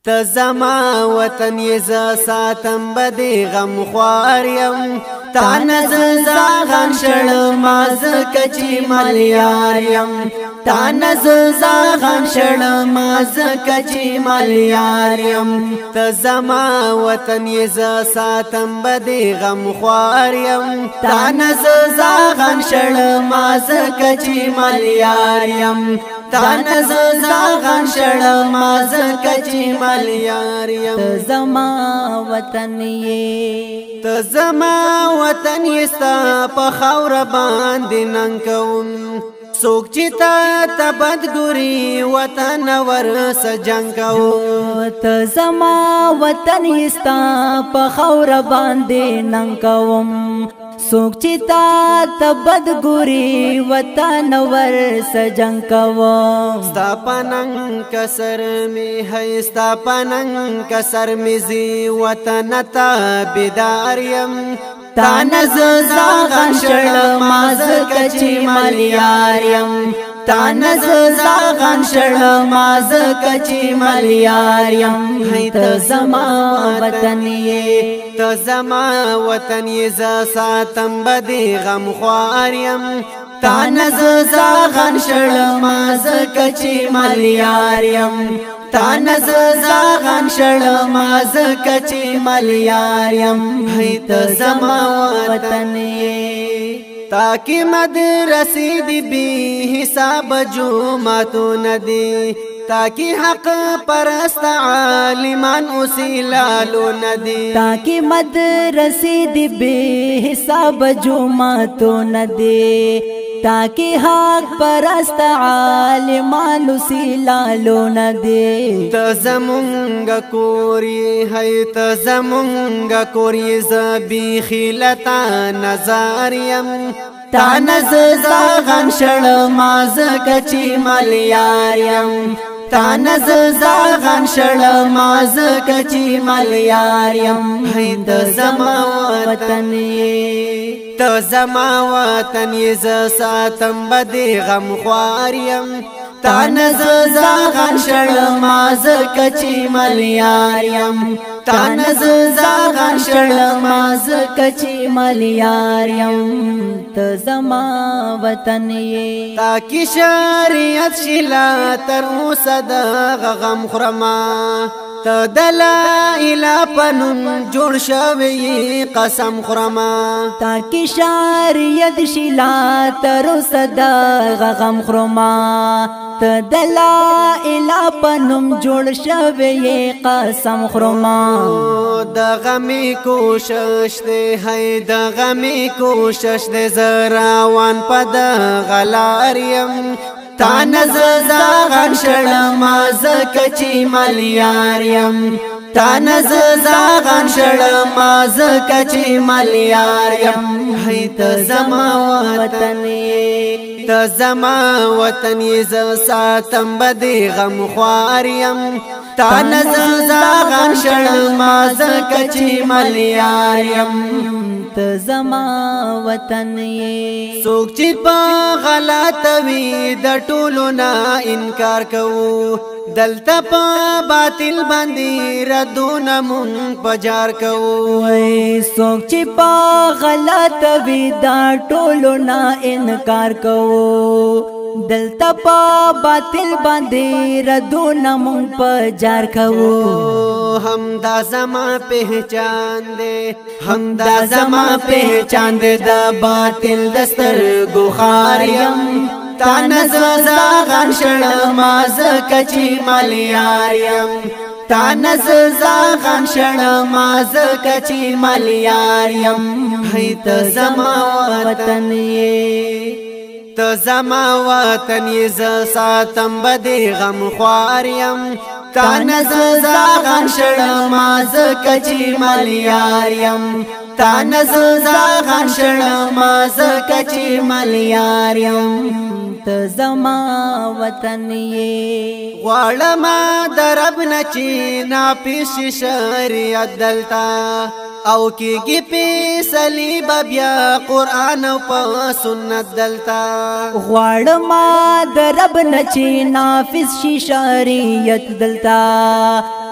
تزما وطن یز ساتم بدی غم خوار یم تا نزل زاغن شړ ماز کچی ملیار یم تا نزل زاغن شړ ماز کچی ملیار یم تزما وطن یز ساتم بدی غم خوار یم تا نزل زاغن شړ ماز کچی ملیار یم تا نزل زاغن شړ ماز کچی ملیار یم تزما وطن یې تزما وطن یې ستا په خاور باندې ننګ کوم څوک چې تا بدګوري وطن ورس جنګ کوم تزما وطن یې ستا په خاور باندې ننګ کوم څوک چې تا بدګوري وطن ورس جنګ کوم ستا پننګ کسر می ہے ستا پننګ کسر می زی وطن تا بیدار یم تا نزل زاغن شړ ماز کچی ملیار یم تا نزل زاغن شړ ماز کچی ملیار یم تزما وطن یې تزما وطن یې ز ساتم بدی غم خوار یم تا نزل زاغن شړ ماز کچی ملیار یم تا نزل زاغن شړ ماز کچی ملیار یم تزما وطن یې تاکي مدرسې دی بی حساب جمعتون دی تاکي حق پرست عالمان اوسیلالو ندی تاکي مدرسې دی بی حساب جمعتون دی تاکي حق پرست عالمان اوسیلالو ندی تزمونګ کوری ہے تزمونګ کوری زبی خلتا نظر یم تا نزل زاغن شړ ماز کچی ملیار یم تا نزل زاغن شړ ماز کچی ملیار یم تزما وطن یې تزما وطن یې ز ساتم بدی غم خوار یم تا نزل زاغن شړ ماز کچی ملیار یم تا نزل زاغن شړ ماز کچی ملیار یم تزما وطن یې تاکي شریعت شلا تر اوسه د غم خرما ته د لا اله پنوم جوړ شوی قسم خرما تاکي شریعت شلا تر اوسه د غم خرما ته د لا اله پنوم جوړ شوی قسم خرما د غمی کوشش دی ہے د غمی کوشش دی زراوان پد غلاریم تا نزل زاغن شړ ماز کچی ملیار یم تا نزل زاغن شړ ماز کچی ملیار یم تزما وطن یې تزما وطن یې ز ساتم بدی غم خوار یم تا نزل زاغن شړ ماز کچی ملیار یم تزما وطن یې څوک چې په غلط وي د ټولو نه انکار کوو دلته په باطل باندې ردونه مونږ پجار کوو څوک چې په غلط وي د ټولو نه انکار کوو دلته په باطل باندې ردونه مونږ پجار کوو همدا زما پہچان دے همدا زما پہچان دے دا باطل دستر گخار یم تا نزل زاغن شړ ماز کچی ملیار یم تا نزل زاغن شړ ماز کچی ملیار یم تزما وطن یې تزما وطن یې ز ساتم بدی غم خوار یم تا نزل زاغن شړ ماز کچی ملیار یم تا نزل زاغن شړ ماز کچی ملیار یم تزما وطن یې غواړم درب نچی ناپیش شریعت دلتا او کیږي په صلیب بیا قران او په سنت دلتا غواړم د رب نچی نافذ شي شریعت دلتا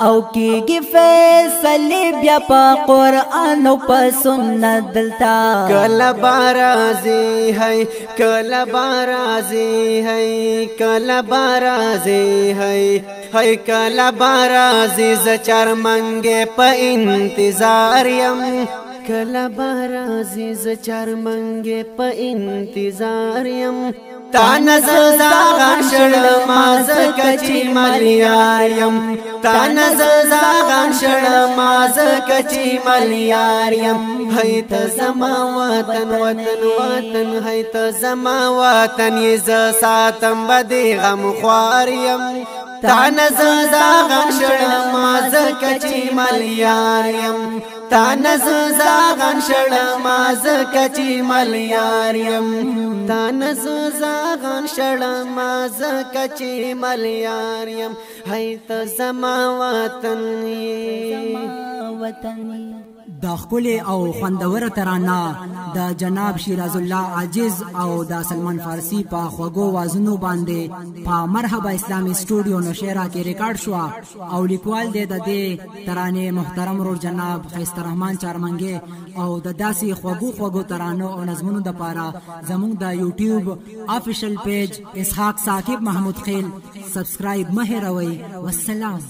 او کیږي فیصله بیا په قران او په سنت دلتا کله بارازي ہے کله بارازي ہے کله بارازي ہے کله بارازي ز چرمنګ په انتظار يم کله بارازي ز چرمنګ په انتظار يم تا نظر زاغان شړ ماز کچی ملیار یم تا نظر زاغان شړ ماز کچی ملیار یم هی ته زما وطن وطن وطن هی ته زما وطن یز ساتم بدی غم خوار یم تا نظر زاغان شړ ماز کچی ملیار یم تا نظر زاغان شړ ماز کچی ملیار یم تا نظر زاغان شړ ماز کچی ملیار یم هی ته زما وطن د خپل او خوندور ترانه د جناب شیراز الله عاجز او د سلمان فارسی په خوګو وازونو باندې په مرحبا اسلامي سټوډیو نوشیرا کې ریکارډ شو او لیکوال د دې ترانه محترم رور جناب خیست رحمان چارمنګي او د داسي خوګو ترانو او نظمونو د پاره زموږ د یوټیوب افیشل پیج اسحاق ثاقب محمود خیل سبسکرایب مه هېروئ والسلام.